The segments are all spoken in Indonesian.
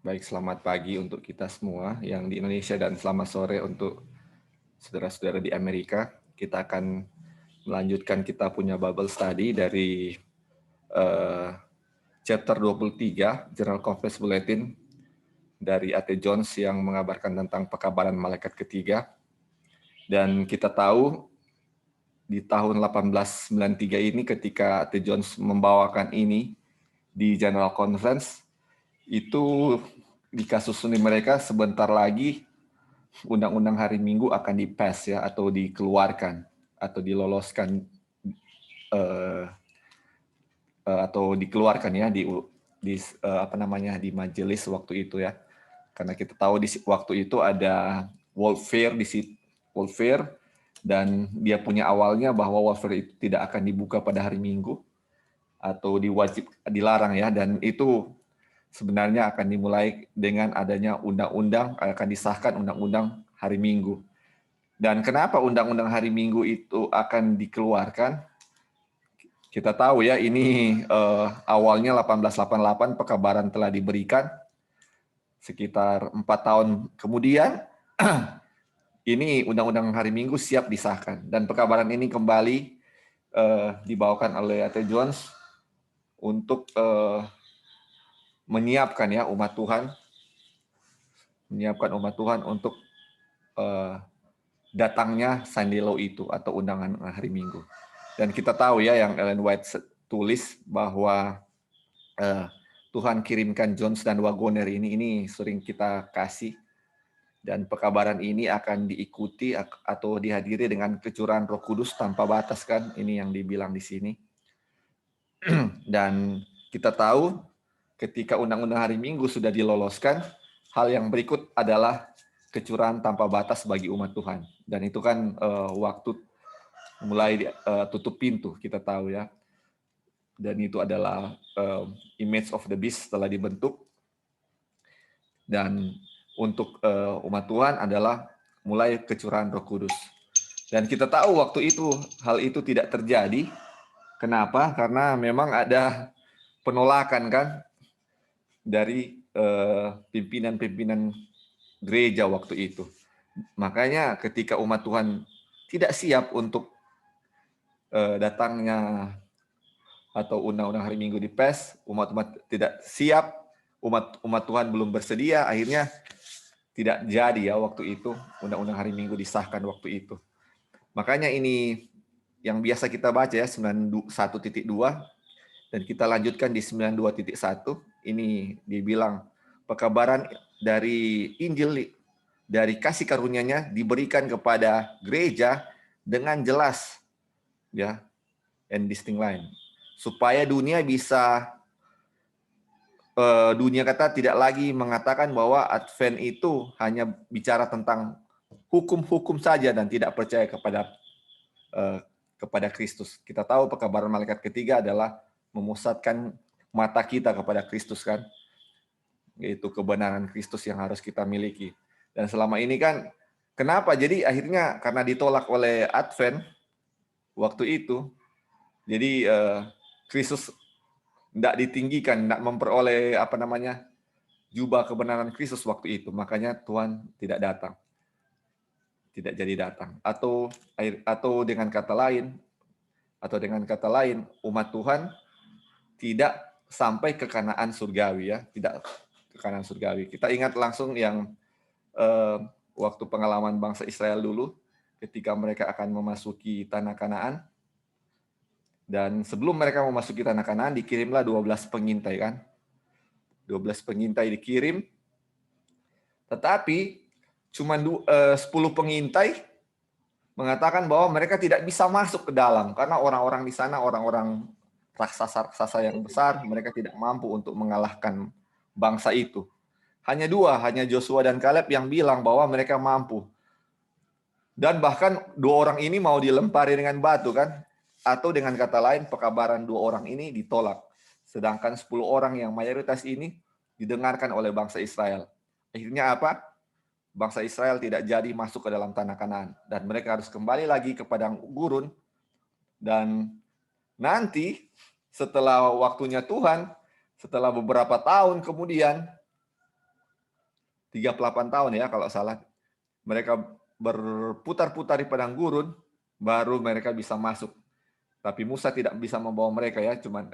Baik, selamat pagi untuk kita semua yang di Indonesia dan selamat sore untuk saudara-saudara di Amerika. Kita akan melanjutkan kita punya Bible study dari uh, chapter 23, General Conference Bulletin dari A.T. Jones yang mengabarkan tentang pekabaran malaikat ketiga. Dan kita tahu di tahun 1893 ini ketika A.T. Jones membawakan ini di General Conference, itu di kasus ini mereka sebentar lagi undang-undang hari Minggu akan di-pass ya, atau dikeluarkan atau diloloskan atau dikeluarkan ya di di majelis waktu itu ya. Karena kita tahu di waktu itu ada World Fair di situ, World Fair, dan dia punya awalnya bahwa World Fair itu tidak akan dibuka pada hari Minggu atau dilarang ya, dan itu sebenarnya akan dimulai dengan adanya undang-undang, akan disahkan undang-undang hari Minggu. Dan kenapa undang-undang hari Minggu itu akan dikeluarkan? Kita tahu ya, ini awalnya 1888 pekabaran telah diberikan. Sekitar 4 tahun kemudian, ini undang-undang hari Minggu siap disahkan. Dan pekabaran ini kembali dibawakan oleh A.T. Jones untuk menyiapkan ya umat Tuhan untuk datangnya Sunday Law itu atau undangan hari Minggu. Dan kita tahu ya yang Ellen White tulis bahwa Tuhan kirimkan Jones dan Wagoner ini sering kita kasih, dan pekabaran ini akan diikuti atau dihadiri dengan kecurahan Roh Kudus tanpa batas kan, ini yang dibilang di sini. Dan kita tahu ketika undang-undang hari Minggu sudah diloloskan, hal yang berikut adalah kecurahan tanpa batas bagi umat Tuhan. Dan itu kan waktu mulai tutup pintu, kita tahu ya. Dan itu adalah image of the beast telah dibentuk. Dan untuk umat Tuhan adalah mulai kecurahan Roh Kudus. Dan kita tahu waktu itu hal itu tidak terjadi. Kenapa? Karena memang ada penolakan kan dari pimpinan-pimpinan gereja waktu itu. Makanya ketika umat Tuhan tidak siap untuk datangnya atau undang-undang hari Minggu di-pass, umat-umat tidak siap, umat Tuhan belum bersedia, akhirnya tidak jadi ya waktu itu undang-undang hari Minggu disahkan waktu itu. Makanya ini yang biasa kita baca ya 91.2, dan kita lanjutkan di 92.1. Ini dibilang pekabaran dari Injil, dari kasih karunia-Nya diberikan kepada gereja dengan jelas ya, and distinct line, supaya dunia bisa dunia kata tidak lagi mengatakan bahwa Advent itu hanya bicara tentang hukum-hukum saja dan tidak percaya kepada Kristus. Kita tahu pekabaran malaikat ketiga adalah memusatkan mata kita kepada Kristus kan, yaitu kebenaran Kristus yang harus kita miliki. Dan selama ini kan, kenapa? Jadi akhirnya karena ditolak oleh Advent waktu itu, jadi Kristus tidak ditinggikan, tidak memperoleh jubah kebenaran Kristus waktu itu. Makanya Tuhan tidak datang, tidak jadi datang. Atau dengan kata lain, umat Tuhan tidak sampai ke Kanaan surgawi ya, tidak ke Kanaan surgawi. Kita ingat langsung yang waktu pengalaman bangsa Israel dulu ketika mereka akan memasuki tanah Kanaan. Dan sebelum mereka memasuki tanah Kanaan dikirimlah 12 pengintai kan. 12 pengintai dikirim. Tetapi cuma 10 pengintai mengatakan bahwa mereka tidak bisa masuk ke dalam karena orang-orang di sana orang-orang raksasa-raksasa yang besar, mereka tidak mampu untuk mengalahkan bangsa itu. Hanya Joshua dan Kaleb yang bilang bahwa mereka mampu. Dan bahkan 2 orang ini mau dilempari dengan batu kan. Atau dengan kata lain, pekabaran 2 orang ini ditolak. Sedangkan 10 orang yang mayoritas ini didengarkan oleh bangsa Israel. Akhirnya apa? Bangsa Israel tidak jadi masuk ke dalam tanah Kanaan. Dan mereka harus kembali lagi ke padang gurun. Dan nanti setelah waktunya Tuhan, setelah beberapa tahun kemudian, 38 tahun ya kalau salah. Mereka berputar-putar di padang gurun, baru mereka bisa masuk. Tapi Musa tidak bisa membawa mereka ya, cuman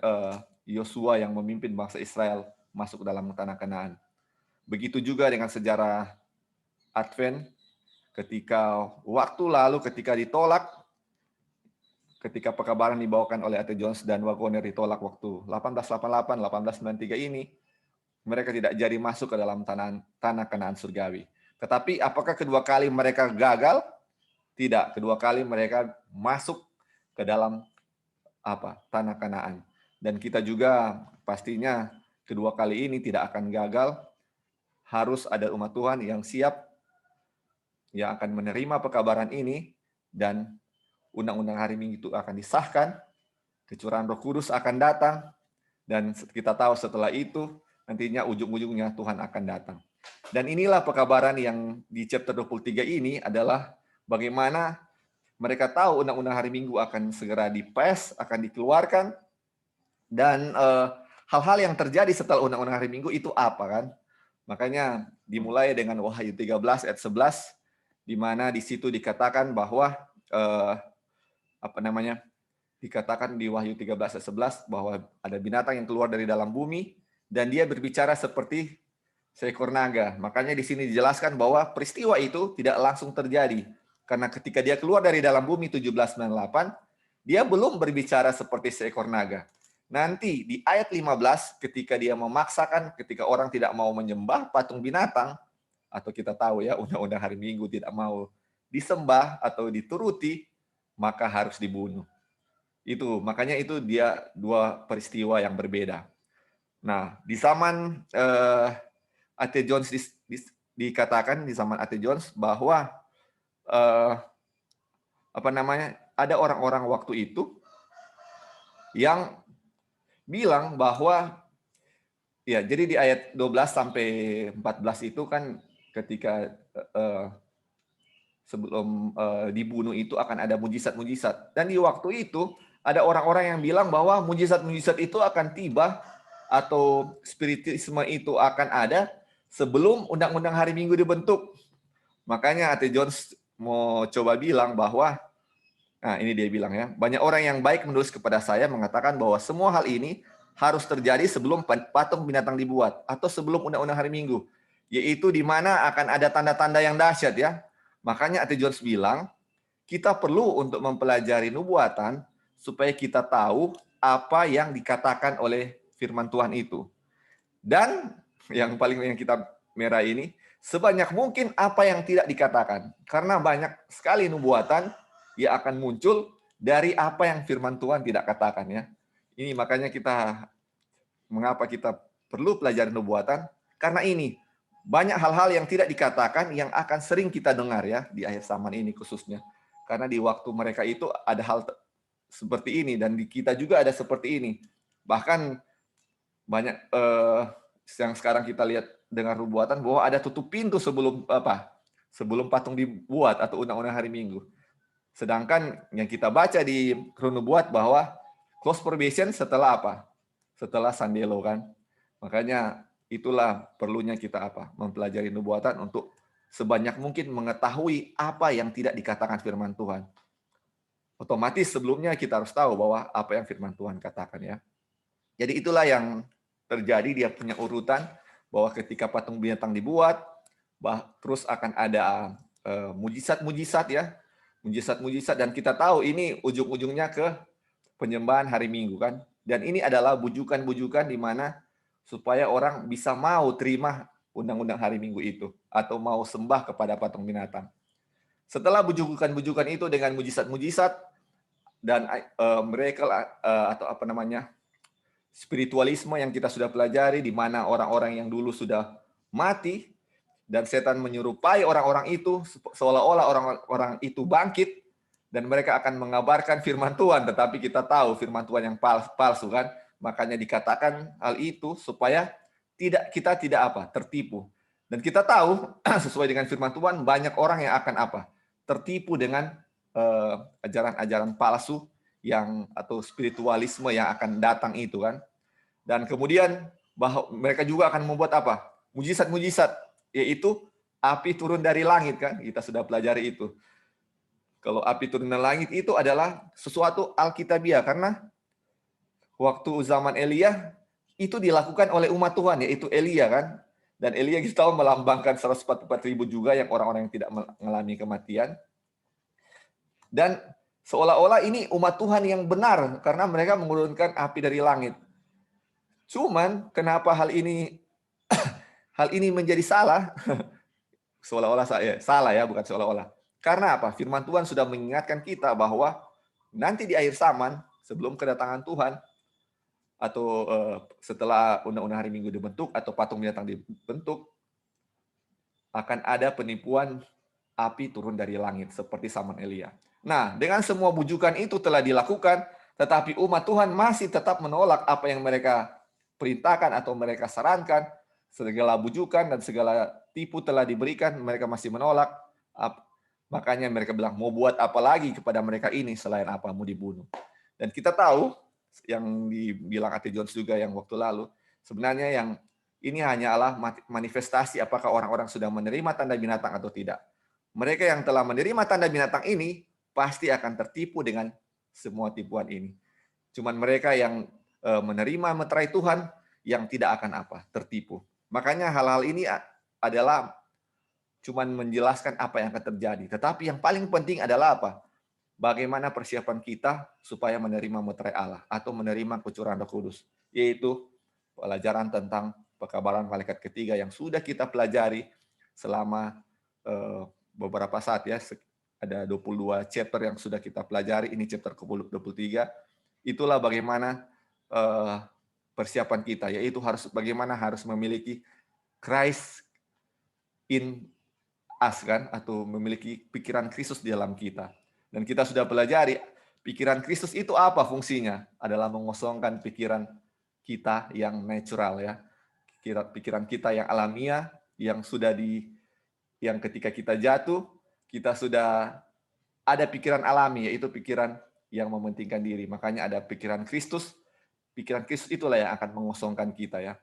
Yosua yang memimpin bangsa Israel masuk ke dalam tanah Kanaan. Begitu juga dengan sejarah Advent, ketika waktu lalu ketika ditolak, ketika pekabaran dibawakan oleh A.T. Jones dan Wagoner ditolak waktu 1888, 1893 ini, mereka tidak jadi masuk ke dalam tanah Kanaan surgawi. Tetapi apakah kedua kali mereka gagal? Tidak, kedua kali mereka masuk ke dalam tanah Kanaan. Dan kita juga pastinya kedua kali ini tidak akan gagal. Harus ada umat Tuhan yang siap, yang akan menerima pekabaran ini, dan undang-undang hari Minggu itu akan disahkan, kecurahan Roh Kudus akan datang, dan kita tahu setelah itu nantinya ujung-ujungnya Tuhan akan datang. Dan inilah pekabaran yang di chapter 23 ini adalah bagaimana mereka tahu undang-undang hari Minggu akan segera dipes, akan dikeluarkan, dan hal-hal yang terjadi setelah undang-undang hari Minggu itu apa kan? Makanya dimulai dengan Wahyu 13 ayat 11, di mana di situ dikatakan bahwa dikatakan di Wahyu 13 ayat 11 bahwa ada binatang yang keluar dari dalam bumi dan dia berbicara seperti seekor naga. Makanya di sini dijelaskan bahwa peristiwa itu tidak langsung terjadi. Karena ketika dia keluar dari dalam bumi 1798, dia belum berbicara seperti seekor naga. Nanti di ayat 15 ketika dia memaksakan, ketika orang tidak mau menyembah patung binatang, atau kita tahu ya undang-undang hari Minggu tidak mau disembah atau dituruti, maka harus dibunuh. Makanya itu dia dua peristiwa yang berbeda. Nah, di zaman A.T. Jones dikatakan di zaman A.T. Jones bahwa ada orang-orang waktu itu yang bilang bahwa ya, jadi di ayat 12 sampai 14 itu kan ketika sebelum dibunuh itu akan ada mujizat-mujizat. Dan di waktu itu ada orang-orang yang bilang bahwa mujizat-mujizat itu akan tiba atau spiritisme itu akan ada sebelum undang-undang hari Minggu dibentuk. Makanya A.T. Jones mau coba bilang bahwa, nah ini dia bilang ya, banyak orang yang baik menulis kepada saya mengatakan bahwa semua hal ini harus terjadi sebelum patung binatang dibuat atau sebelum undang-undang hari Minggu, yaitu di mana akan ada tanda-tanda yang dahsyat ya. Makanya A.T. Jones bilang, kita perlu untuk mempelajari nubuatan supaya kita tahu apa yang dikatakan oleh firman Tuhan itu. Dan yang kita merah ini, sebanyak mungkin apa yang tidak dikatakan. Karena banyak sekali nubuatan yang akan muncul dari apa yang firman Tuhan tidak katakan ya. Ini makanya mengapa kita perlu pelajari nubuatan, karena ini banyak hal-hal yang tidak dikatakan yang akan sering kita dengar ya di akhir zaman ini khususnya. Karena di waktu mereka itu ada hal seperti ini dan di kita juga ada seperti ini. Bahkan banyak yang sekarang kita lihat dengar nubuatan bahwa ada tutup pintu sebelum patung dibuat atau undang-undang hari Minggu. Sedangkan yang kita baca di Nubuat bahwa close probation setelah apa? Setelah Sandelo kan. Makanya itulah perlunya kita mempelajari nubuatan untuk sebanyak mungkin mengetahui apa yang tidak dikatakan firman Tuhan. Otomatis sebelumnya kita harus tahu bahwa apa yang firman Tuhan katakan ya. Jadi itulah yang terjadi, dia punya urutan bahwa ketika patung binatang dibuat, terus akan ada mujizat-mujizat ya. Mujizat-mujizat, dan kita tahu ini ujung-ujungnya ke penyembahan hari Minggu kan. Dan ini adalah bujukan-bujukan di mana supaya orang bisa mau terima undang-undang hari Minggu itu atau mau sembah kepada patung binatang. Setelah bujukan-bujukan itu dengan mujizat-mujizat dan mereka atau spiritualisme yang kita sudah pelajari, di mana orang-orang yang dulu sudah mati dan setan menyerupai orang-orang itu seolah-olah orang-orang itu bangkit dan mereka akan mengabarkan firman Tuhan, tetapi kita tahu firman Tuhan yang palsu kan. Makanya dikatakan hal itu supaya kita tidak tertipu. Dan kita tahu sesuai dengan firman Tuhan banyak orang yang akan tertipu dengan ajaran-ajaran palsu atau spiritualisme yang akan datang itu kan. Dan kemudian mereka juga akan membuat mujizat-mujizat yaitu api turun dari langit kan, kita sudah pelajari itu. Kalau api turun dari langit itu adalah sesuatu alkitabiah, karena waktu zaman Elia itu dilakukan oleh umat Tuhan, yaitu Elia kan. Dan Elia kita tahu melambangkan 144.000 juga yang orang-orang yang tidak mengalami kematian. Dan seolah-olah ini umat Tuhan yang benar karena mereka menurunkan api dari langit. Cuman kenapa hal ini menjadi salah? Seolah-olah salah ya, bukan seolah-olah. Karena apa? Firman Tuhan sudah mengingatkan kita bahwa nanti di akhir zaman, sebelum kedatangan Tuhan, atau setelah undang-undang hari Minggu dibentuk, atau patung binatang dibentuk, akan ada penipuan api turun dari langit, seperti zaman Elia. Nah, dengan semua bujukan itu telah dilakukan, tetapi umat Tuhan masih tetap menolak apa yang mereka perintahkan atau mereka sarankan. Segala bujukan dan segala tipu telah diberikan, mereka masih menolak. Makanya mereka bilang, mau buat apa lagi kepada mereka ini selain apa, mau dibunuh. Dan kita tahu, yang dibilang Ate Jones juga yang waktu lalu, sebenarnya yang ini hanyalah manifestasi apakah orang-orang sudah menerima tanda binatang atau tidak. Mereka yang telah menerima tanda binatang ini pasti akan tertipu dengan semua tipuan ini. Cuman mereka yang menerima meterai Tuhan yang tidak akan tertipu. Makanya hal-hal ini adalah cuman menjelaskan apa yang akan terjadi. Tetapi yang paling penting adalah apa? Bagaimana persiapan kita supaya menerima meterai Allah atau menerima kecurangan Roh Kudus, yaitu pelajaran tentang pekabaran malaikat ketiga yang sudah kita pelajari selama beberapa saat ya. Ada 22 chapter yang sudah kita pelajari, ini chapter ke-23. Itulah bagaimana persiapan kita, yaitu bagaimana harus memiliki Christ in us kan, atau memiliki pikiran Kristus di dalam kita. Dan kita sudah pelajari pikiran Kristus itu apa fungsinya? Adalah mengosongkan pikiran kita yang natural ya. Pikiran kita yang alamiah, yang ketika kita jatuh, kita sudah ada pikiran alami, yaitu pikiran yang mementingkan diri. Makanya ada pikiran Kristus. Pikiran Kristus itulah yang akan mengosongkan kita ya.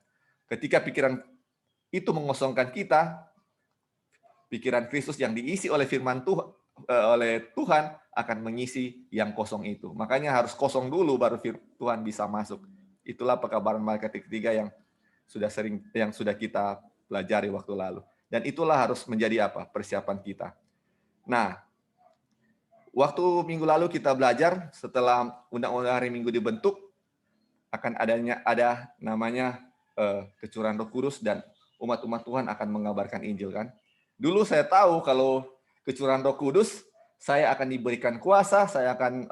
Ketika pikiran itu mengosongkan kita, pikiran Kristus yang diisi oleh firman Tuhan, oleh Tuhan akan mengisi yang kosong itu. Makanya harus kosong dulu baru Tuhan bisa masuk. Itulah pekabaran malaikat ketiga yang sudah kita pelajari waktu lalu. Dan itulah harus menjadi persiapan kita. Nah, waktu minggu lalu kita belajar setelah undang-undang hari Minggu dibentuk, akan ada namanya kecurangan Roh Kudus dan umat-umat Tuhan akan mengabarkan Injil kan. Dulu saya tahu kalau kecurangan Roh Kudus, saya akan diberikan kuasa, saya akan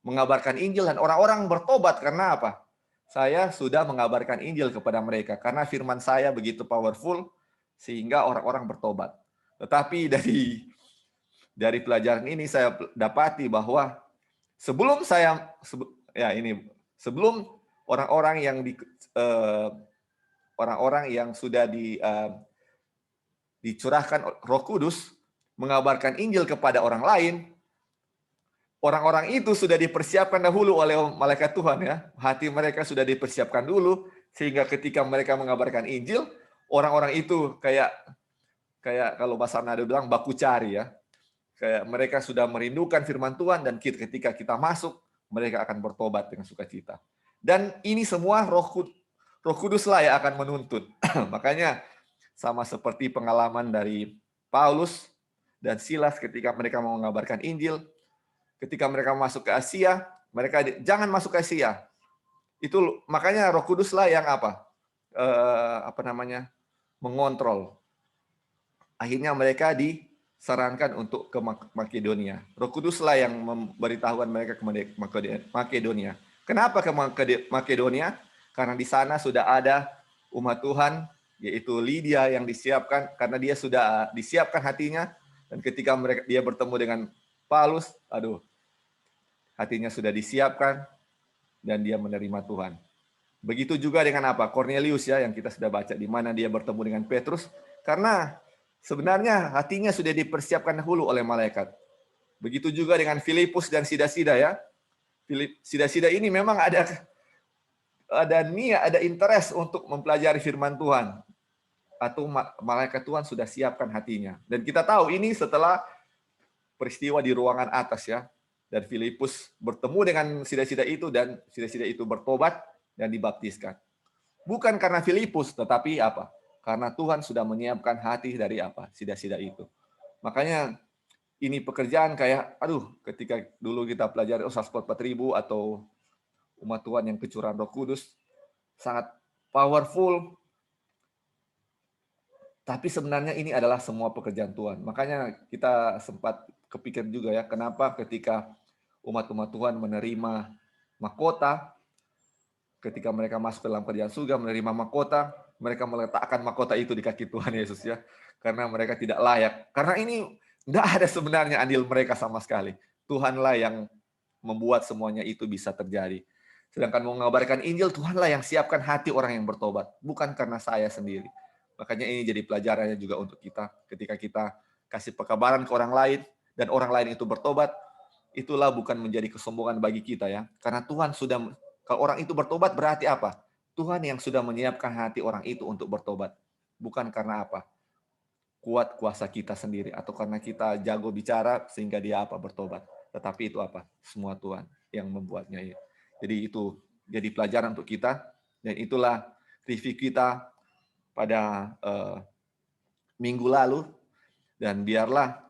mengabarkan Injil dan orang-orang bertobat karena apa? Saya sudah mengabarkan Injil kepada mereka karena firman saya begitu powerful sehingga orang-orang bertobat. Tetapi dari pelajaran ini saya dapati bahwa sebelum orang-orang yang sudah dicurahkan Roh Kudus mengabarkan Injil kepada orang lain, orang-orang itu sudah dipersiapkan dahulu oleh malaikat Tuhan ya. Hati mereka sudah dipersiapkan dulu sehingga ketika mereka mengabarkan Injil, orang-orang itu kayak kalau bahasa Nado bilang baku cari ya. Kayak mereka sudah merindukan firman Tuhan dan ketika kita masuk, mereka akan bertobat dengan sukacita. Dan ini semua Roh Kuduslah yang akan menuntut. Makanya sama seperti pengalaman dari Paulus dan Silas ketika mereka mau mengabarkan Injil, ketika mereka masuk ke Asia, mereka jangan masuk ke Asia. Itu makanya Roh Kuduslah yang mengontrol. Akhirnya mereka disarankan untuk ke Makedonia. Roh Kuduslah yang memberitahukan mereka ke Makedonia. Kenapa ke Makedonia? Karena di sana sudah ada umat Tuhan, yaitu Lydia yang disiapkan, karena dia sudah disiapkan hatinya, dan ketika dia bertemu dengan Paulus, hatinya sudah disiapkan, dan dia menerima Tuhan. Begitu juga dengan Cornelius ya, yang kita sudah baca, di mana dia bertemu dengan Petrus, karena sebenarnya hatinya sudah dipersiapkan dahulu oleh malaikat. Begitu juga dengan Filipus dan Sida-Sida ya. Sida-Sida ini memang ada niat, ada interest untuk mempelajari firman Tuhan. atau malaikat Tuhan sudah siapkan hatinya. Dan kita tahu ini setelah peristiwa di ruangan atas ya. Dan Filipus bertemu dengan sida-sida itu dan sida-sida itu bertobat dan dibaptiskan. Bukan karena Filipus, tetapi apa? Karena Tuhan sudah menyiapkan hati dari apa? Sida-sida itu. Makanya ini pekerjaan kayak, ketika dulu kita pelajari Saspot 4000 atau umat Tuhan yang kecurahan Roh Kudus, sangat powerful. Tapi sebenarnya ini adalah semua pekerjaan Tuhan. Makanya kita sempat kepikir juga ya, kenapa ketika umat-umat Tuhan menerima mahkota, ketika mereka masuk ke dalam kerajaan surga, menerima mahkota, mereka meletakkan mahkota itu di kaki Tuhan Yesus ya. Karena mereka tidak layak. Karena ini tidak ada sebenarnya andil mereka sama sekali. Tuhanlah yang membuat semuanya itu bisa terjadi. Sedangkan mengabarkan Injil, Tuhanlah yang siapkan hati orang yang bertobat. Bukan karena saya sendiri. Makanya ini jadi pelajarannya juga untuk kita. Ketika kita kasih pekabaran ke orang lain, dan orang lain itu bertobat, itulah bukan menjadi kesombongan bagi kita ya. Karena Tuhan sudah, kalau orang itu bertobat berarti apa? Tuhan yang sudah menyiapkan hati orang itu untuk bertobat. Bukan karena apa? Kuat kuasa kita sendiri atau karena kita jago bicara sehingga dia apa bertobat. Tetapi itu apa? Semua Tuhan yang membuatnya ya. Jadi itu jadi pelajaran untuk kita dan itulah review kita pada minggu lalu dan biarlah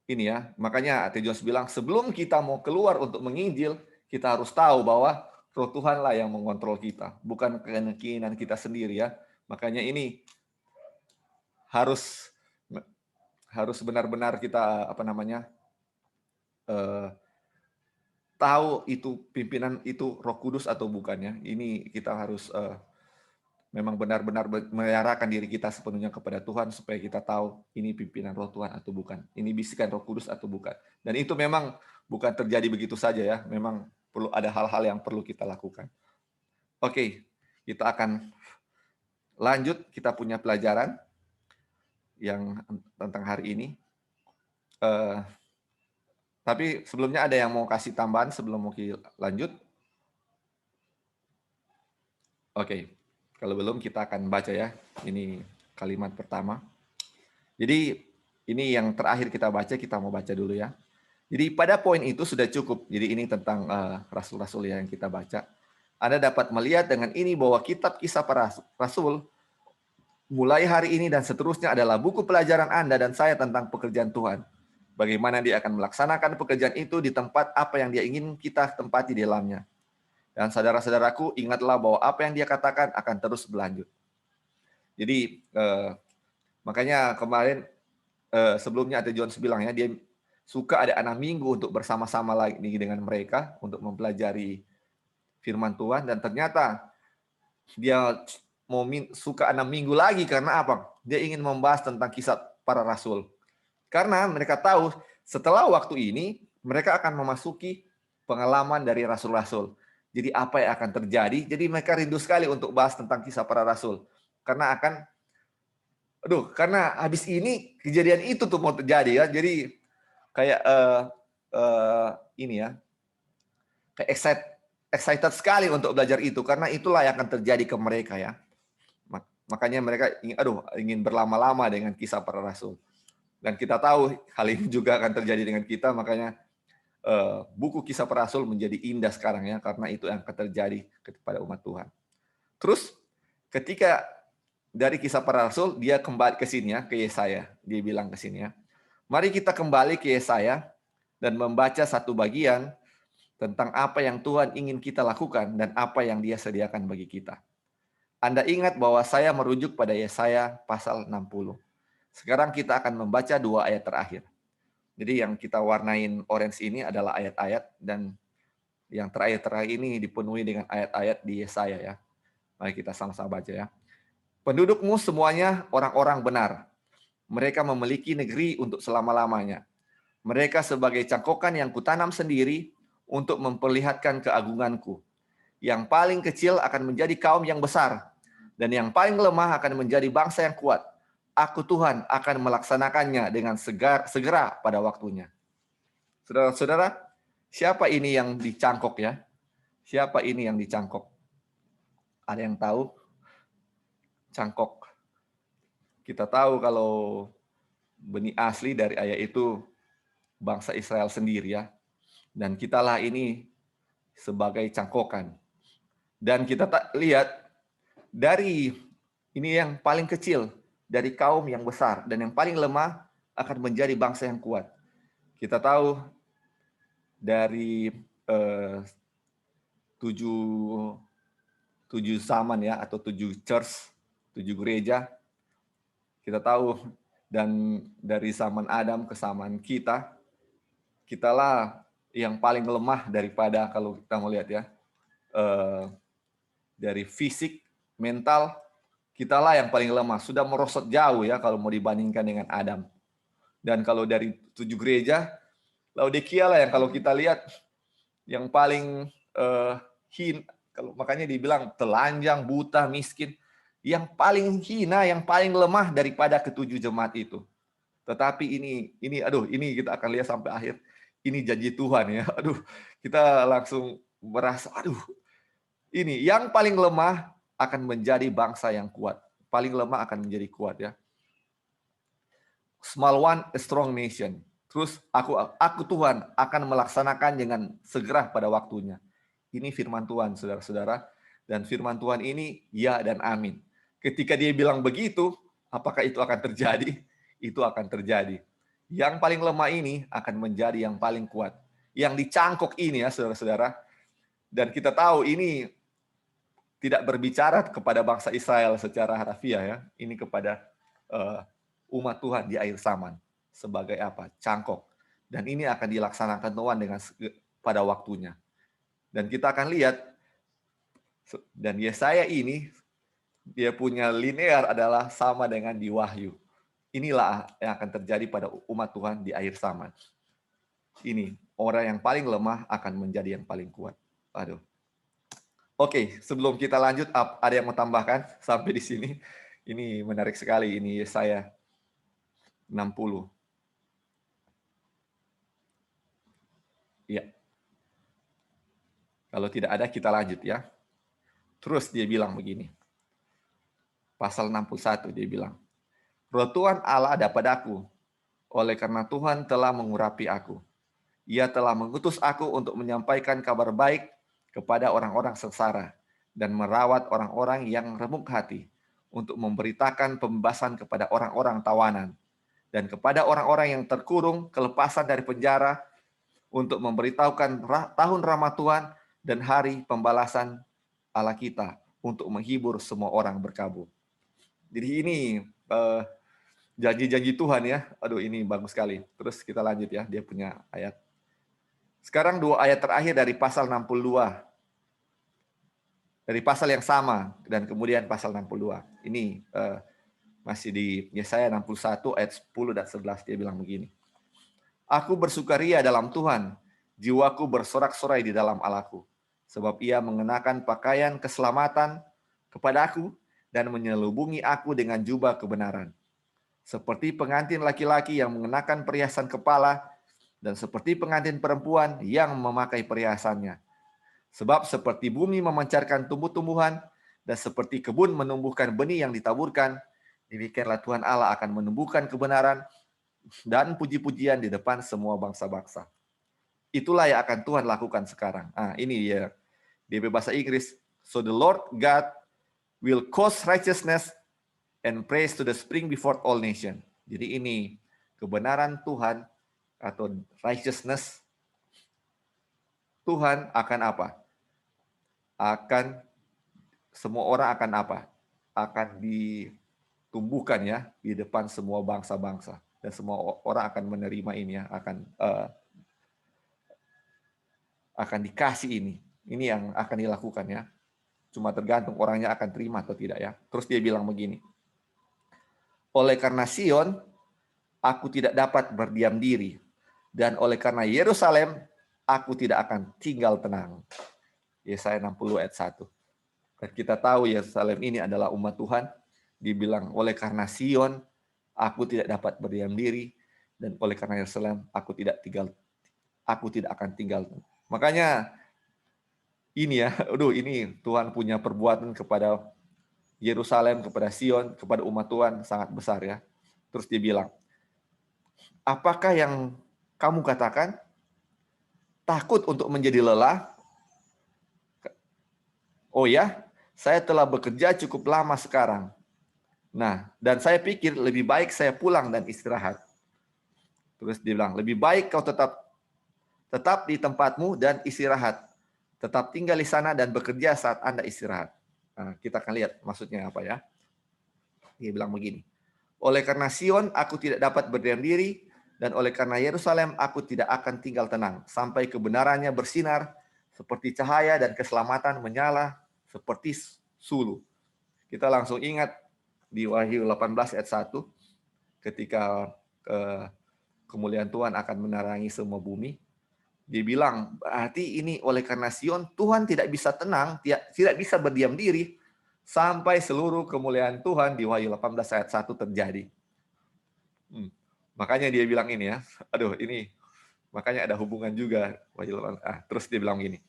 ini ya, makanya Ate Jones bilang sebelum kita mau keluar untuk menginjil, kita harus tahu bahwa Roh Tuhanlah yang mengontrol kita, bukan keinginan kita sendiri ya. Makanya ini harus benar-benar kita tahu itu pimpinan itu Roh Kudus atau bukan ya. Ini kita harus memang benar-benar menyerahkan diri kita sepenuhnya kepada Tuhan supaya kita tahu ini pimpinan Roh Tuhan atau bukan. Ini bisikan Roh Kudus atau bukan. Dan itu memang bukan terjadi begitu saja ya. Memang perlu ada hal-hal yang perlu kita lakukan. Oke, kita akan lanjut. Kita punya pelajaran yang tentang hari ini. Tapi sebelumnya ada yang mau kasih tambahan sebelum mau lanjut? Oke. Kalau belum kita akan baca ya. Ini kalimat pertama. Jadi ini yang terakhir kita baca, kita mau baca dulu ya. Jadi pada poin itu sudah cukup. Jadi ini tentang rasul-rasul yang kita baca. Anda dapat melihat dengan ini bahwa kitab kisah para rasul mulai hari ini dan seterusnya adalah buku pelajaran Anda dan saya tentang pekerjaan Tuhan. Bagaimana dia akan melaksanakan pekerjaan itu di tempat apa yang dia ingin kita tempati di dalamnya. Dan saudara-saudaraku, ingatlah bahwa apa yang dia katakan akan terus berlanjut. Jadi, makanya kemarin sebelumnya Ate Jones bilang ya, dia suka ada 6 minggu untuk bersama-sama lagi dengan mereka, untuk mempelajari firman Tuhan, dan ternyata dia suka 6 minggu lagi, karena apa? Dia ingin membahas tentang kisah para rasul. Karena mereka tahu, setelah waktu ini, mereka akan memasuki pengalaman dari rasul-rasul. Jadi apa yang akan terjadi? Jadi mereka rindu sekali untuk bahas tentang kisah para rasul. Karena karena habis ini kejadian itu tuh mau terjadi ya. Jadi kayak ini ya, kayak excited sekali untuk belajar itu karena itulah yang akan terjadi ke mereka ya. Makanya mereka ingin berlama-lama dengan kisah para rasul. Dan kita tahu hal ini juga akan terjadi dengan kita, makanya buku kisah para rasul menjadi indah sekarang ya, karena itu yang akan terjadi kepada umat Tuhan. Terus ketika dari kisah para rasul, dia kembali ke sini ya, ke Yesaya. Dia bilang ke sini ya, mari kita kembali ke Yesaya dan membaca satu bagian tentang apa yang Tuhan ingin kita lakukan dan apa yang dia sediakan bagi kita. Anda ingat bahwa saya merujuk pada Yesaya pasal 60. Sekarang kita akan membaca 2 ayat terakhir. Jadi yang kita warnain orange ini adalah ayat-ayat dan yang terakhir ini dipenuhi dengan ayat-ayat di Yesaya ya. Mari kita sama-sama baca ya. Pendudukmu semuanya orang-orang benar. Mereka memiliki negeri untuk selama-lamanya. Mereka sebagai cangkokan yang kutanam sendiri untuk memperlihatkan keagunganku. Yang paling kecil akan menjadi kaum yang besar, dan yang paling lemah akan menjadi bangsa yang kuat. Aku Tuhan akan melaksanakannya dengan segera pada waktunya. Saudara-saudara, siapa ini yang dicangkok ya? Siapa ini yang dicangkok? Ada yang tahu? Cangkok kita tahu kalau benih asli dari ayah itu bangsa Israel sendiri ya. Dan kitalah ini sebagai cangkokan. Dan kita lihat dari ini yang paling kecil dari kaum yang besar dan yang paling lemah akan menjadi bangsa yang kuat. Kita tahu dari tujuh zaman ya, atau 7 church, 7 gereja. Kita tahu, dan dari zaman Adam ke zaman kita, kitalah yang paling lemah daripada, kalau kita mau lihat ya, dari fisik, mental, kitalah yang paling lemah. Sudah merosot jauh ya kalau mau dibandingkan dengan Adam. Dan kalau dari 7 gereja, Laodikia lah yang kalau kita lihat yang paling makanya dibilang telanjang, buta, miskin, yang paling hina, yang paling lemah daripada ketujuh jemaat itu. Tetapi ini kita akan lihat sampai akhir. Ini janji Tuhan ya. Kita langsung merasa, ini yang paling lemah akan menjadi bangsa yang kuat. Paling lemah akan menjadi kuat ya. Small one, a strong nation. Terus aku Tuhan akan melaksanakan dengan segera pada waktunya. Ini firman Tuhan, saudara-saudara. Dan firman Tuhan ini ya dan amin. Ketika dia bilang begitu, apakah itu akan terjadi? Itu akan terjadi. Yang paling lemah ini akan menjadi yang paling kuat. Yang dicangkok ini ya, saudara-saudara. Dan kita tahu ini tidak berbicara kepada bangsa Israel secara harfiah ya. Ini kepada umat Tuhan di akhir zaman. Sebagai apa? Cangkok. Dan ini akan dilaksanakan Tuhan dengan pada waktunya. Dan kita akan lihat, dan Yesaya ini, dia punya linear adalah sama dengan di Wahyu. Inilah yang akan terjadi pada umat Tuhan di akhir zaman. Ini, orang yang paling lemah akan menjadi yang paling kuat. Oke, sebelum kita lanjut, ada yang mau tambahkan sampai di sini? Ini menarik sekali, ini Yesaya 60. Ya. Kalau tidak ada, kita lanjut ya. Terus dia bilang begini. Pasal 61 dia bilang, Roh Tuhan Allah ada padaku, oleh karena Tuhan telah mengurapi aku. Ia telah mengutus aku untuk menyampaikan kabar baik kepada orang-orang sengsara dan merawat orang-orang yang remuk hati, untuk memberitakan pembebasan kepada orang-orang tawanan dan kepada orang-orang yang terkurung kelepasan dari penjara, untuk memberitahukan tahun rahmat Tuhan dan hari pembalasan Allah kita, untuk menghibur semua orang berkabung. Jadi ini janji-janji Tuhan ya. Ini bagus sekali. Terus kita lanjut ya, dia punya ayat. Sekarang 2 ayat terakhir dari pasal 62. Dari pasal yang sama dan kemudian pasal 62. Ini masih di Yesaya 61 ayat 10 dan 11, dia bilang begini. Aku bersukaria dalam Tuhan, jiwaku bersorak-sorai di dalam Allahku, sebab ia mengenakan pakaian keselamatan kepadaku dan menyelubungi aku dengan jubah kebenaran. Seperti pengantin laki-laki yang mengenakan perhiasan kepala, dan seperti pengantin perempuan yang memakai perhiasannya. Sebab seperti bumi memancarkan tumbuh-tumbuhan, dan seperti kebun menumbuhkan benih yang ditaburkan, demikianlah Tuhan Allah akan menumbuhkan kebenaran dan puji-pujian di depan semua bangsa-bangsa. Itulah yang akan Tuhan lakukan sekarang. Ini ya, di bahasa Inggris. So the Lord God will cause righteousness and praise to the spring before all nations. Jadi ini kebenaran Tuhan atau righteousness Tuhan akan apa? Semua orang akan apa? Akan ditumbuhkan ya di depan semua bangsa-bangsa, dan semua orang akan menerima ini ya, akan dikasih ini. Ini yang akan dilakukan ya. Cuma tergantung orangnya akan terima atau tidak ya. Terus dia bilang begini. Oleh karena Sion, aku tidak dapat berdiam diri, dan oleh karena Yerusalem, aku tidak akan tinggal tenang. Yesaya 60 ayat 1. Dan kita tahu Yerusalem ini adalah umat Tuhan. Dibilang oleh karena Sion, aku tidak dapat berdiam diri, dan oleh karena Yerusalem, aku tidak akan tinggal. Makanya ini ya, ini Tuhan punya perbuatan kepada Yerusalem, kepada Sion, kepada umat Tuhan sangat besar ya. Terus dia bilang, apakah yang kamu katakan? Takut untuk menjadi lelah? Oh ya, saya telah bekerja cukup lama sekarang. Nah, dan saya pikir lebih baik saya pulang dan istirahat. Terus dia bilang, lebih baik kau tetap di tempatmu dan istirahat. Tetap tinggal di sana dan bekerja saat Anda istirahat. Nah, kita akan lihat maksudnya apa ya. Dia bilang begini, oleh karena Sion aku tidak dapat berdiam diri, dan oleh karena Yerusalem aku tidak akan tinggal tenang, sampai kebenarannya bersinar seperti cahaya dan keselamatan menyala seperti sulu. Kita langsung ingat di Wahyu 18 ayat 1, ketika kemuliaan Tuhan akan menerangi semua bumi. Dia bilang, berarti ini oleh karena Sion, Tuhan tidak bisa tenang, tidak bisa berdiam diri, sampai seluruh kemuliaan Tuhan di Wahyu 18 ayat 1 terjadi. Makanya dia bilang ini ya, aduh ini, makanya ada hubungan juga. Terus dia bilang gini,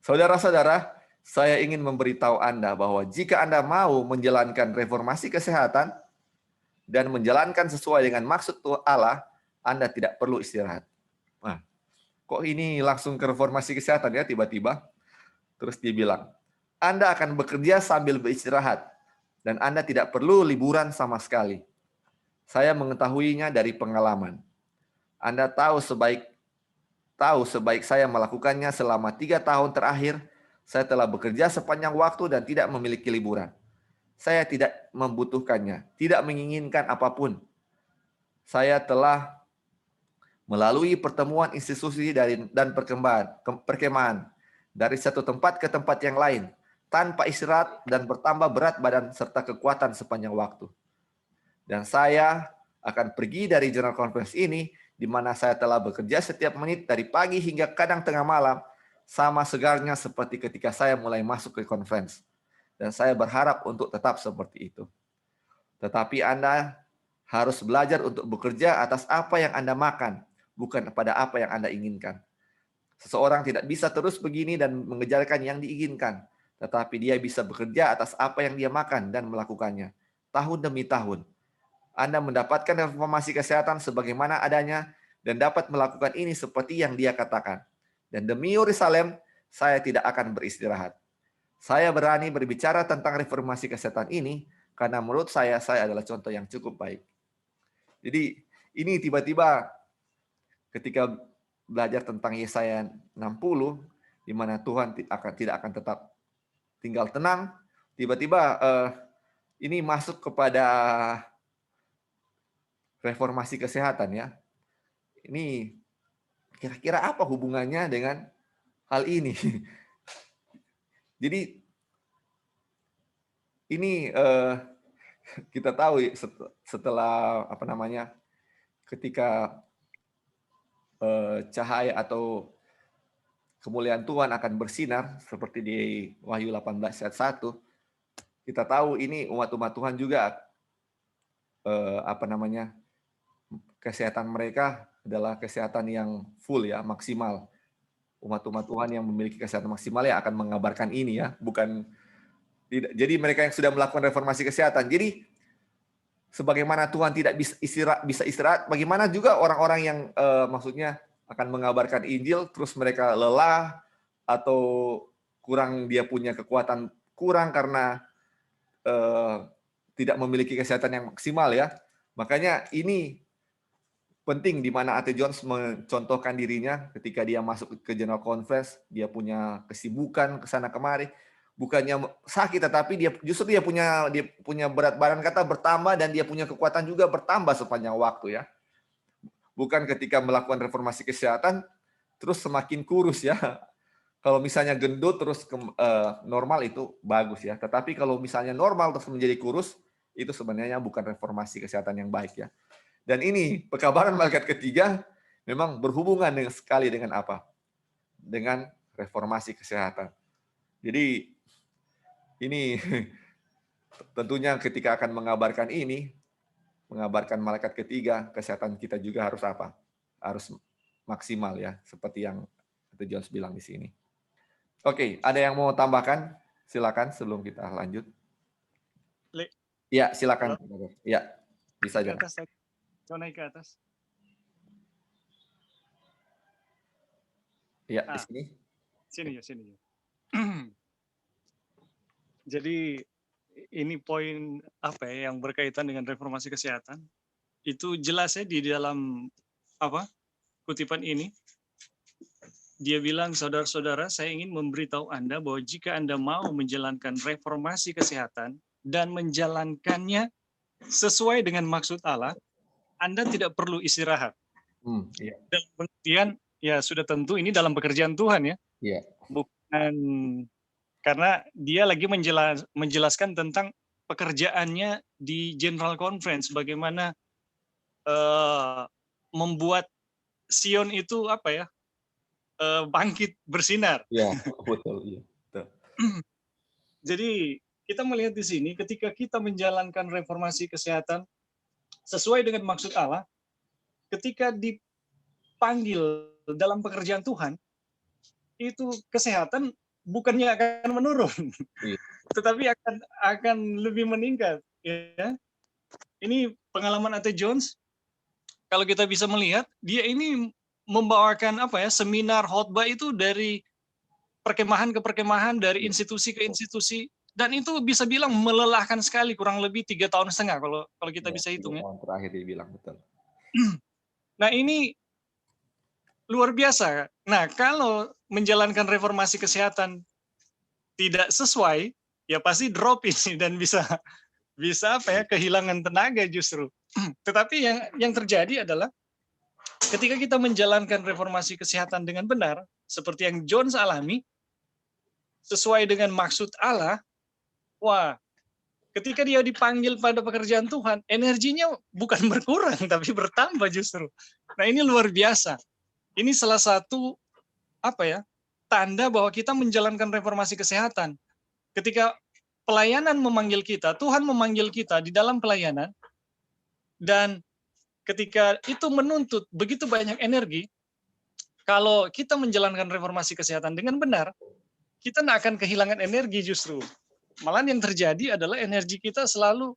saudara-saudara, saya ingin memberitahu Anda bahwa jika Anda mau menjalankan reformasi kesehatan dan menjalankan sesuai dengan maksud Allah, Anda tidak perlu istirahat. Nah, kok ini langsung ke reformasi kesehatan ya tiba-tiba? Terus dia bilang, Anda akan bekerja sambil beristirahat, dan Anda tidak perlu liburan sama sekali. Saya mengetahuinya dari pengalaman. Anda tahu sebaik saya melakukannya selama 3 tahun terakhir, saya telah bekerja sepanjang waktu dan tidak memiliki liburan. Saya tidak membutuhkannya, tidak menginginkan apapun. Saya telah melalui pertemuan institusi dan perkemahan dari satu tempat ke tempat yang lain, tanpa istirahat dan bertambah berat badan serta kekuatan sepanjang waktu. Dan saya akan pergi dari General Conference ini, di mana saya telah bekerja setiap menit dari pagi hingga kadang tengah malam, sama segarnya seperti ketika saya mulai masuk ke conference. Dan saya berharap untuk tetap seperti itu. Tetapi Anda harus belajar untuk bekerja atas apa yang Anda makan, bukan pada apa yang Anda inginkan. Seseorang tidak bisa terus begini dan mengejarkan yang diinginkan, tetapi dia bisa bekerja atas apa yang dia makan dan melakukannya, tahun demi tahun. Anda mendapatkan reformasi kesehatan sebagaimana adanya dan dapat melakukan ini seperti yang dia katakan. Dan demi Yerusalem, saya tidak akan beristirahat. Saya berani berbicara tentang reformasi kesehatan ini karena menurut saya adalah contoh yang cukup baik. Jadi ini tiba-tiba ketika belajar tentang Yesaya 60, di mana Tuhan tidak akan tetap tinggal tenang, tiba-tiba ini masuk kepada reformasi kesehatan ya. Ini kira-kira apa hubungannya dengan hal ini? Jadi ini kita tahu setelah apa namanya, ketika cahaya atau kemuliaan Tuhan akan bersinar seperti di Wahyu 18 ayat 1, kita tahu ini umat-umat Tuhan juga apa namanya, kesehatan mereka adalah kesehatan yang full ya, maksimal. Umat-umat Tuhan yang memiliki kesehatan maksimal ya akan mengabarkan ini ya, bukan tidak. Jadi mereka yang sudah melakukan reformasi kesehatan. Jadi sebagaimana Tuhan tidak bisa istirahat, bagaimana juga orang-orang yang maksudnya akan mengabarkan Injil terus mereka lelah atau kurang, dia punya kekuatan kurang karena tidak memiliki kesehatan yang maksimal ya. Makanya ini penting di mana A.T. Jones mencontohkan dirinya ketika dia masuk ke General Conference, dia punya kesibukan ke sana kemari, bukannya sakit tetapi dia justru dia punya berat badan kata bertambah dan dia punya kekuatan juga bertambah sepanjang waktu ya. Bukan ketika melakukan reformasi kesehatan terus semakin kurus ya. Kalau misalnya gendut terus normal itu bagus ya. Tetapi kalau misalnya normal terus menjadi kurus, itu sebenarnya bukan reformasi kesehatan yang baik ya. Dan ini pekabaran malaikat ketiga memang berhubungan sekali dengan apa? Dengan reformasi kesehatan. Jadi ini tentunya ketika akan mengabarkan ini, mengabarkan malaikat ketiga, kesehatan kita juga harus apa? Harus maksimal ya, seperti yang Jones bilang di sini. Oke, ada yang mau tambahkan? Silakan sebelum kita lanjut. Ya, silakan. Halo? Ya, bisa Ke aja. atas tadi. Coba naik ke atas. Ya, di Ah, sini. sini ya, sini ya. Jadi ini poin apa ya yang berkaitan dengan reformasi kesehatan. Itu jelas ya di dalam apa kutipan ini. Dia bilang, saudara-saudara, saya ingin memberitahu Anda bahwa jika Anda mau menjalankan reformasi kesehatan dan menjalankannya sesuai dengan maksud Allah, Anda tidak perlu istirahat. Iya, Dalam pengertian, ya sudah tentu ini dalam pekerjaan Tuhan ya, iya, bukan karena dia lagi menjelaskan tentang pekerjaannya di General Conference, bagaimana eh, membuat Sion itu apa ya, bangkit bersinar. iya, betul, iya, betul. Jadi kita melihat di sini ketika kita menjalankan reformasi kesehatan sesuai dengan maksud Allah, ketika dipanggil dalam pekerjaan Tuhan, itu kesehatan bukannya akan menurun, Iya, tetapi akan lebih meningkat. Ya, ini pengalaman Ate Jones. Kalau kita bisa melihat, dia ini membawakan apa ya seminar khotbah itu dari perkemahan ke perkemahan, dari iya, institusi ke institusi, dan itu bisa bilang melelahkan sekali, kurang lebih 3,5 tahun kalau kalau kita iya, bisa 3 hitung ya. tahun terakhir dibilang, betul. Nah ini luar biasa. Nah kalau menjalankan reformasi kesehatan tidak sesuai, ya pasti drop ini dan bisa bisa apa ya kehilangan tenaga justru. Tetapi yang terjadi adalah ketika kita menjalankan reformasi kesehatan dengan benar, seperti yang Jones alami, sesuai dengan maksud Allah, wah, ketika dia dipanggil pada pekerjaan Tuhan, energinya bukan berkurang, tapi bertambah justru. Nah ini luar biasa. Ini salah satu apa ya tanda bahwa kita menjalankan reformasi kesehatan. Ketika pelayanan memanggil kita, Tuhan memanggil kita di dalam pelayanan, dan ketika itu menuntut begitu banyak energi, kalau kita menjalankan reformasi kesehatan dengan benar, kita tidak akan kehilangan energi justru. Malahan yang terjadi adalah energi kita selalu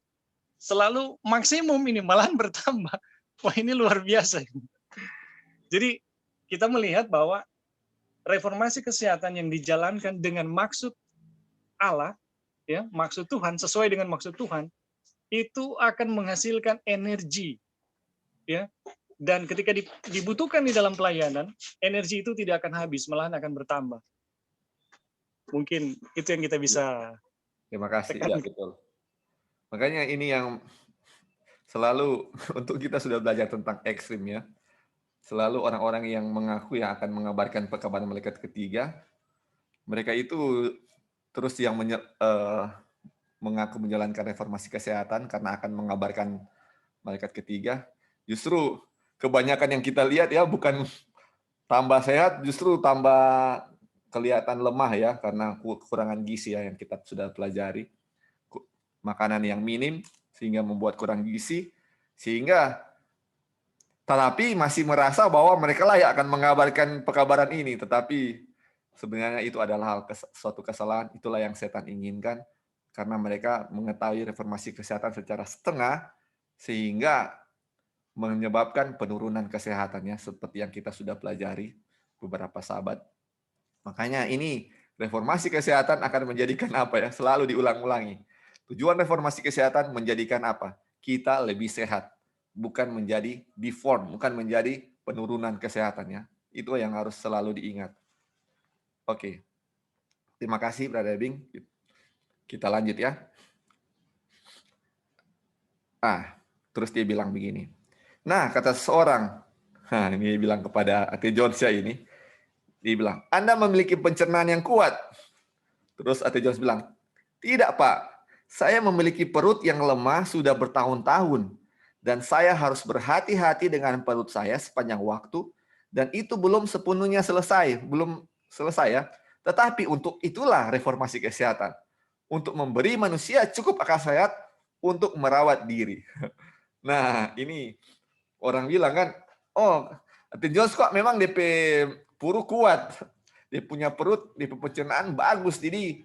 selalu maksimum ini, malahan bertambah. Wah ini luar biasa. Jadi kita melihat bahwa reformasi kesehatan yang dijalankan dengan maksud Allah, ya maksud Tuhan, sesuai dengan maksud Tuhan, itu akan menghasilkan energi, ya. Dan ketika dibutuhkan di dalam pelayanan, energi itu tidak akan habis, malahan akan bertambah. Mungkin itu yang kita Iya. bisa Terima kasih, ya tekankan. betul. Makanya ini yang selalu untuk kita sudah belajar tentang ekstrim ya. Selalu orang-orang yang mengaku yang akan mengabarkan pekabaran malaikat ketiga, mereka itu terus yang mengaku menjalankan reformasi kesehatan karena akan mengabarkan malaikat ketiga. Justru kebanyakan yang kita lihat ya bukan tambah sehat, justru tambah kelihatan lemah ya karena kekurangan gizi ya yang kita sudah pelajari. Makanan yang minim sehingga membuat kurang gizi, sehingga tetapi masih merasa bahwa mereka lah yang akan mengabarkan pekabaran ini, tetapi sebenarnya itu adalah suatu kesalahan, itulah yang setan inginkan, karena mereka mengetahui reformasi kesehatan secara setengah, sehingga menyebabkan penurunan kesehatannya, seperti yang kita sudah pelajari beberapa sahabat. Makanya ini reformasi kesehatan akan menjadikan apa ya? Selalu diulang-ulangi. Tujuan reformasi kesehatan menjadikan apa? Kita lebih sehat, bukan menjadi deform, bukan menjadi penurunan kesehatannya. Itu yang harus selalu diingat. Oke, terima kasih Brother Bing. Kita lanjut ya. Terus dia bilang begini. Nah, kata seseorang, ini dia bilang kepada Ate Jones ya ini, dia bilang, Anda memiliki pencernaan yang kuat. Terus Ate Jones bilang, tidak Pak, saya memiliki perut yang lemah sudah bertahun-tahun, dan saya harus berhati-hati dengan perut saya sepanjang waktu, dan itu belum sepenuhnya selesai, belum selesai ya. Tetapi untuk itulah reformasi kesehatan, untuk memberi manusia cukup akal sehat untuk merawat diri. Nah, ini orang bilang kan, oh, Ate Jones kok memang DP puru kuat, dia punya perut, DP pencernaan bagus, jadi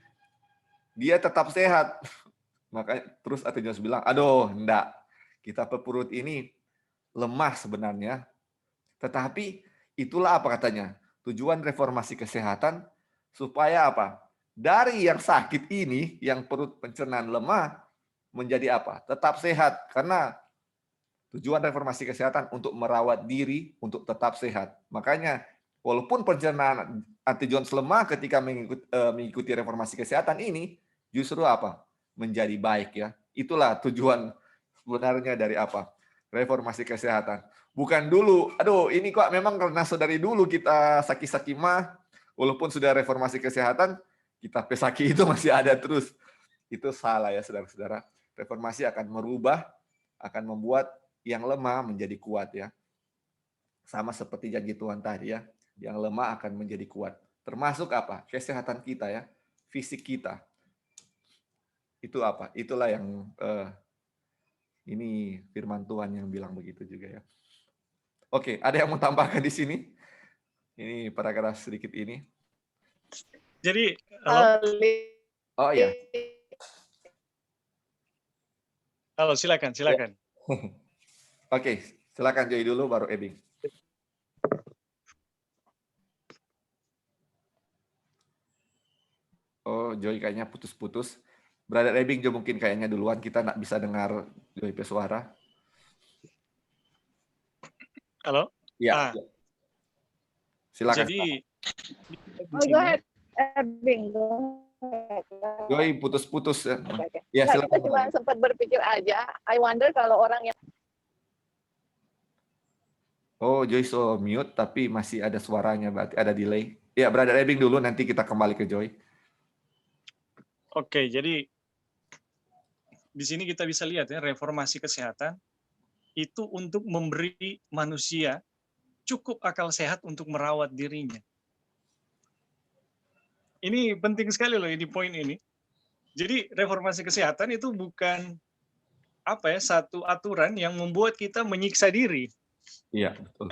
dia tetap sehat. Makanya terus Ate Jones bilang, aduh, enggak. Kita pepurut ini lemah sebenarnya. Tetapi itulah apa katanya? Tujuan reformasi kesehatan supaya apa? Dari yang sakit ini, yang perut pencernaan lemah, menjadi apa? Tetap sehat. Karena tujuan reformasi kesehatan untuk merawat diri, untuk tetap sehat. Makanya, walaupun pencernaan Ate Jones lemah ketika mengikuti reformasi kesehatan ini, justru apa? Menjadi baik ya. Itulah tujuan sebenarnya dari apa? Reformasi kesehatan. Bukan dulu, aduh ini kok memang karena dari dulu kita saki-saki mah, walaupun sudah reformasi kesehatan, kita pesaki itu masih ada terus. Itu salah ya saudara-saudara. Reformasi akan merubah, akan membuat yang lemah menjadi kuat ya. Sama seperti janji Tuhan tadi ya, yang lemah akan menjadi kuat. Termasuk apa? Kesehatan kita ya, fisik kita. Itu apa? Itulah yang ini firman Tuhan yang bilang begitu juga ya. Oke, ada yang mau tambahkan di sini? Ini paragraf sedikit ini. Jadi, halo? Oh iya. Halo, silakan. Ya. Oke, silakan Joy dulu baru Ebing. Oh, Joy kayaknya putus-putus. Brother Ebing juga mungkin kayaknya duluan, kita nggak bisa dengar Joy Pesuara. Halo? Ya. Silakan. Jadi, go ahead, Ebing. Joy putus-putus ya. Ya, kita cuma sempat berpikir aja. I wonder kalau orang yang Joy so mute tapi masih ada suaranya, berarti ada delay. Ya, Brother Ebing dulu, nanti kita kembali ke Joy. Oke, jadi di sini kita bisa lihat ya, reformasi kesehatan itu untuk memberi manusia cukup akal sehat untuk merawat dirinya. Ini penting sekali loh di poin ini. Jadi reformasi kesehatan itu bukan satu aturan yang membuat kita menyiksa diri. Iya, betul.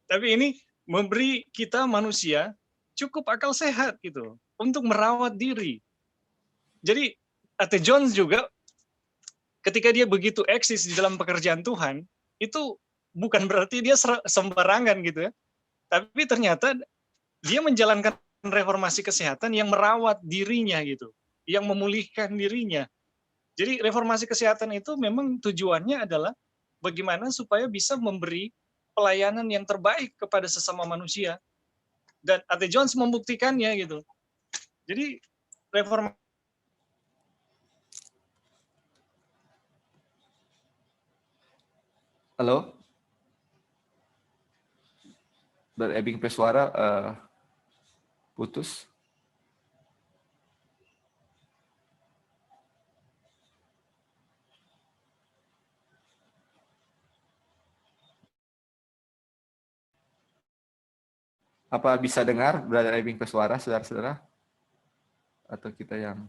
Tapi ini memberi kita manusia cukup akal sehat gitu untuk merawat diri. Jadi Ate Jones juga ketika dia begitu eksis di dalam pekerjaan Tuhan, itu bukan berarti dia sembarangan gitu ya. Tapi ternyata dia menjalankan reformasi kesehatan yang merawat dirinya gitu, yang memulihkan dirinya. Jadi reformasi kesehatan itu memang tujuannya adalah bagaimana supaya bisa memberi pelayanan yang terbaik kepada sesama manusia. Dan Ate Jones membuktikannya gitu. Jadi reformasi. Halo? Brother Ebing Pesuara putus. Apa bisa dengar Brother Ebing Pesuara, saudara-saudara? Atau kita yang